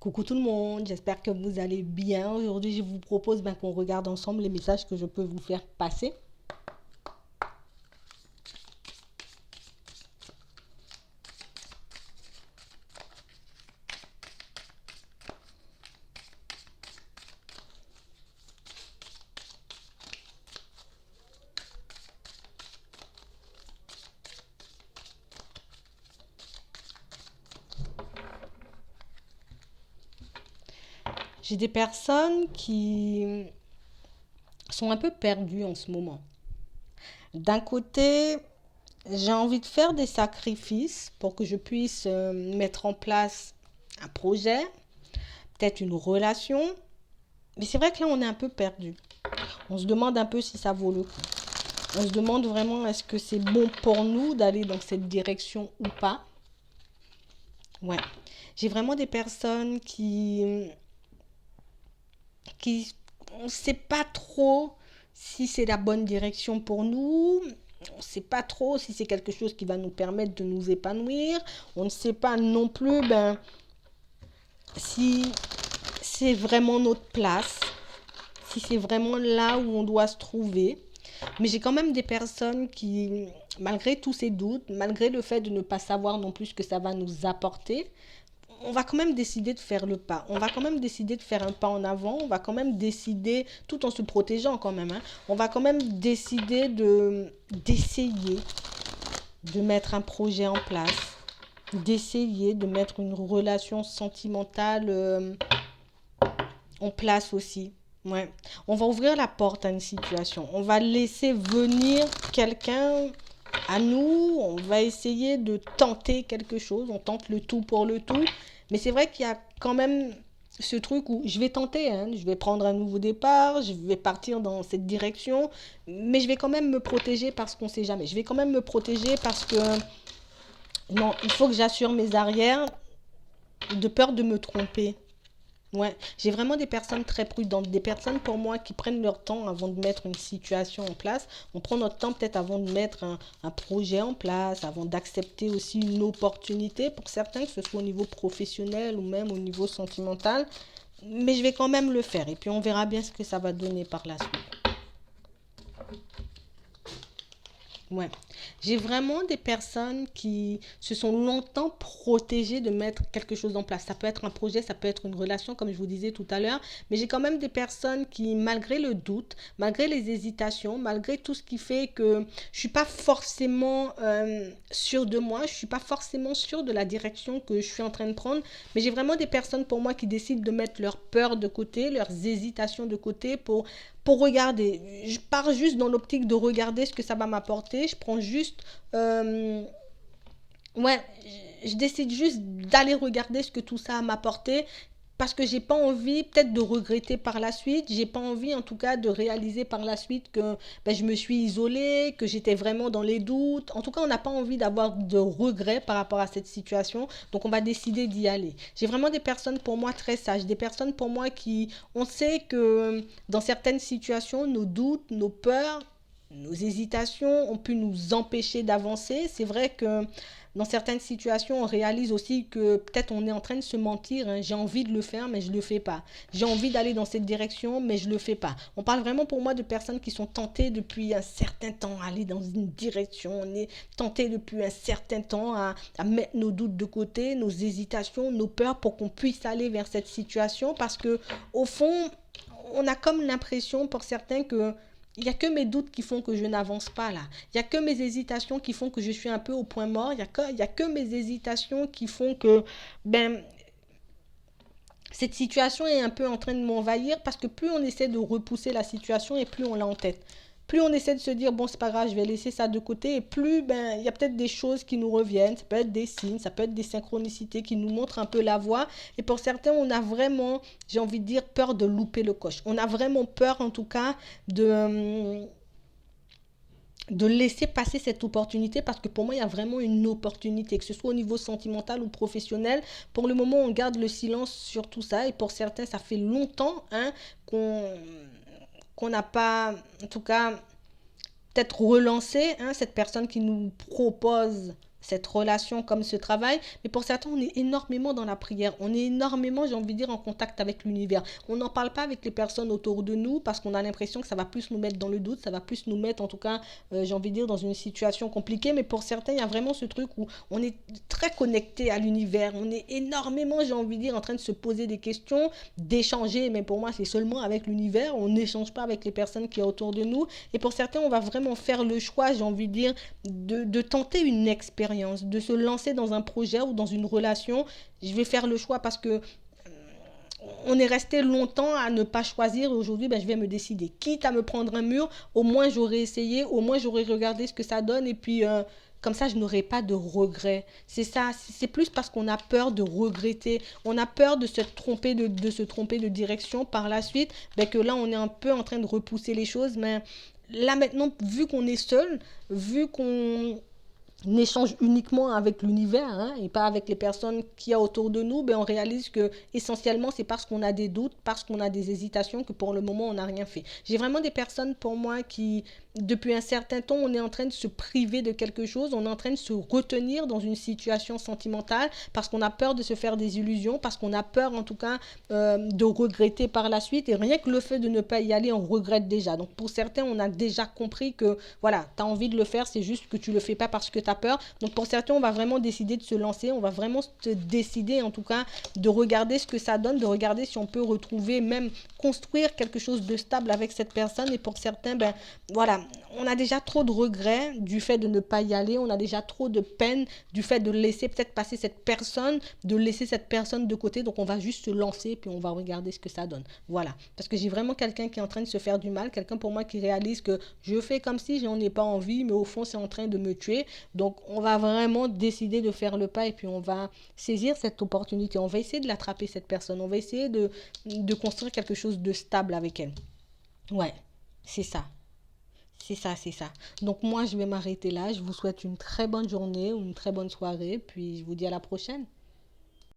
Coucou tout le monde, j'espère que vous allez bien. Aujourd'hui, je vous propose qu'on regarde ensemble les messages que je peux vous faire passer. J'ai des personnes qui sont un peu perdues en ce moment. D'un côté, j'ai envie de faire des sacrifices pour que je puisse mettre en place un projet, peut-être une relation. Mais c'est vrai que là, on est un peu perdu. On se demande un peu si ça vaut le coup. On se demande vraiment est-ce que c'est bon pour nous d'aller dans cette direction ou pas. Ouais. J'ai vraiment des personnes qui on ne sait pas trop si c'est la bonne direction pour nous. On ne sait pas trop si c'est quelque chose qui va nous permettre de nous épanouir. On ne sait pas non plus si c'est vraiment notre place, si c'est vraiment là où on doit se trouver. Mais j'ai quand même des personnes qui, malgré tous ces doutes, malgré le fait de ne pas savoir non plus ce que ça va nous apporter, on va quand même décider de faire le pas. On va quand même décider de faire un pas en avant. On va quand même décider, tout en se protégeant quand même, hein, on va quand même décider d'essayer de mettre un projet en place, d'essayer de mettre une relation sentimentale en place aussi. Ouais. On va ouvrir la porte à une situation. On va laisser venir quelqu'un à nous. On va essayer de tenter quelque chose. On tente le tout pour le tout. Mais c'est vrai qu'il y a quand même ce truc où je vais tenter, hein, je vais prendre un nouveau départ, je vais partir dans cette direction, mais je vais quand même me protéger parce qu'on ne sait jamais. Je vais quand même me protéger parce que non, il faut que j'assure mes arrières de peur de me tromper. Ouais, j'ai vraiment des personnes très prudentes, des personnes pour moi qui prennent leur temps avant de mettre une situation en place. On prend notre temps peut-être avant de mettre un projet en place, avant d'accepter aussi une opportunité pour certains, que ce soit au niveau professionnel ou même au niveau sentimental. Mais je vais quand même le faire et puis on verra bien ce que ça va donner par la suite. Ouais. J'ai vraiment des personnes qui se sont longtemps protégées de mettre quelque chose en place. Ça peut être un projet, ça peut être une relation, comme je vous disais tout à l'heure. Mais j'ai quand même des personnes qui, malgré le doute, malgré les hésitations, malgré tout ce qui fait que je suis pas forcément sûre de moi, je suis pas forcément sûre de la direction que je suis en train de prendre. Mais j'ai vraiment des personnes pour moi qui décident de mettre leurs peurs de côté, leurs hésitations de côté pour regarder. Je pars juste dans l'optique de regarder ce que ça va m'apporter. Je prends juste... ouais, je décide juste d'aller regarder ce que tout ça m'a apporté parce que j'ai pas envie peut-être de regretter par la suite, j'ai pas envie en tout cas de réaliser par la suite que je me suis isolée, que j'étais vraiment dans les doutes. En tout cas, on n'a pas envie d'avoir de regrets par rapport à cette situation, donc on va décider d'y aller. J'ai vraiment des personnes pour moi très sages, des personnes pour moi qui, on sait que dans certaines situations, nos doutes, nos peurs, nos hésitations ont pu nous empêcher d'avancer. C'est vrai que dans certaines situations, on réalise aussi que peut-être on est en train de se mentir, hein. J'ai envie de le faire, mais je ne le fais pas. J'ai envie d'aller dans cette direction, mais je ne le fais pas. On parle vraiment pour moi de personnes qui sont tentées depuis un certain temps à aller dans une direction. On est tenté depuis un certain temps à mettre nos doutes de côté, nos hésitations, nos peurs pour qu'on puisse aller vers cette situation parce que au fond, on a comme l'impression pour certains que il n'y a que mes doutes qui font que je n'avance pas là. Il n'y a que mes hésitations qui font que je suis un peu au point mort. Il y a que mes hésitations qui font que cette situation est un peu en train de m'envahir parce que plus on essaie de repousser la situation et plus on l'a en tête. Plus on essaie de se dire, bon, c'est pas grave, je vais laisser ça de côté, et plus il y a peut-être des choses qui nous reviennent, ça peut être des signes, ça peut être des synchronicités qui nous montrent un peu la voie. Et pour certains, on a vraiment, j'ai envie de dire, peur de louper le coche. On a vraiment peur, en tout cas, de laisser passer cette opportunité parce que pour moi il y a vraiment une opportunité que ce soit au niveau sentimental ou professionnel. Pour le moment on garde le silence sur tout ça et pour certains ça fait longtemps, hein, qu'on n'a pas en tout cas peut-être relancé, hein, cette personne qui nous propose cette relation comme ce travail, mais pour certains, on est énormément dans la prière, on est énormément, j'ai envie de dire, en contact avec l'univers. On n'en parle pas avec les personnes autour de nous parce qu'on a l'impression que ça va plus nous mettre dans le doute, ça va plus nous mettre, en tout cas, j'ai envie de dire, dans une situation compliquée, mais pour certains, il y a vraiment ce truc où on est très connecté à l'univers, on est énormément, j'ai envie de dire, en train de se poser des questions, d'échanger, mais pour moi, c'est seulement avec l'univers, on n'échange pas avec les personnes qui sont autour de nous, et pour certains, on va vraiment faire le choix, j'ai envie de dire, de tenter une expérience, de se lancer dans un projet ou dans une relation. Je vais faire le choix parce que on est resté longtemps à ne pas choisir. Aujourd'hui, ben, je vais me décider. Quitte à me prendre un mur, au moins j'aurais essayé, au moins j'aurais regardé ce que ça donne et puis comme ça, je n'aurai pas de regrets. C'est ça, c'est plus parce qu'on a peur de regretter, on a peur de se tromper de se tromper de direction par la suite, ben, que là, on est un peu en train de repousser les choses. Mais là maintenant, vu qu'on est seul, vu qu'on échange uniquement avec l'univers hein, et pas avec les personnes qu'il y a autour de nous, ben on réalise que essentiellement c'est parce qu'on a des doutes, parce qu'on a des hésitations que pour le moment on n'a rien fait. J'ai vraiment des personnes pour moi qui, depuis un certain temps, on est en train de se priver de quelque chose, on est en train de se retenir dans une situation sentimentale parce qu'on a peur de se faire des illusions, parce qu'on a peur en tout cas de regretter par la suite et rien que le fait de ne pas y aller, on regrette déjà. Donc pour certains, on a déjà compris que voilà, tu as envie de le faire, c'est juste que tu le fais pas parce que tu as peur. Donc pour certains, on va vraiment décider de se lancer, on va vraiment se décider en tout cas de regarder ce que ça donne, de regarder si on peut retrouver, même construire quelque chose de stable avec cette personne. Et pour certains, ben voilà, on a déjà trop de regrets du fait de ne pas y aller, on a déjà trop de peine du fait de laisser peut-être passer cette personne, de laisser cette personne de côté. Donc on va juste se lancer puis on va regarder ce que ça donne. Voilà, parce que j'ai vraiment quelqu'un qui est en train de se faire du mal, quelqu'un pour moi qui réalise que je fais comme si j'en ai pas envie, mais au fond c'est en train de me tuer. Donc on va vraiment décider de faire le pas et puis on va saisir cette opportunité. On va essayer de l'attraper cette personne. On va essayer de construire quelque chose de stable avec elle. Ouais, c'est ça. C'est ça, c'est ça. Donc moi je vais m'arrêter là. Je vous souhaite une très bonne journée ou une très bonne soirée. Puis je vous dis à la prochaine.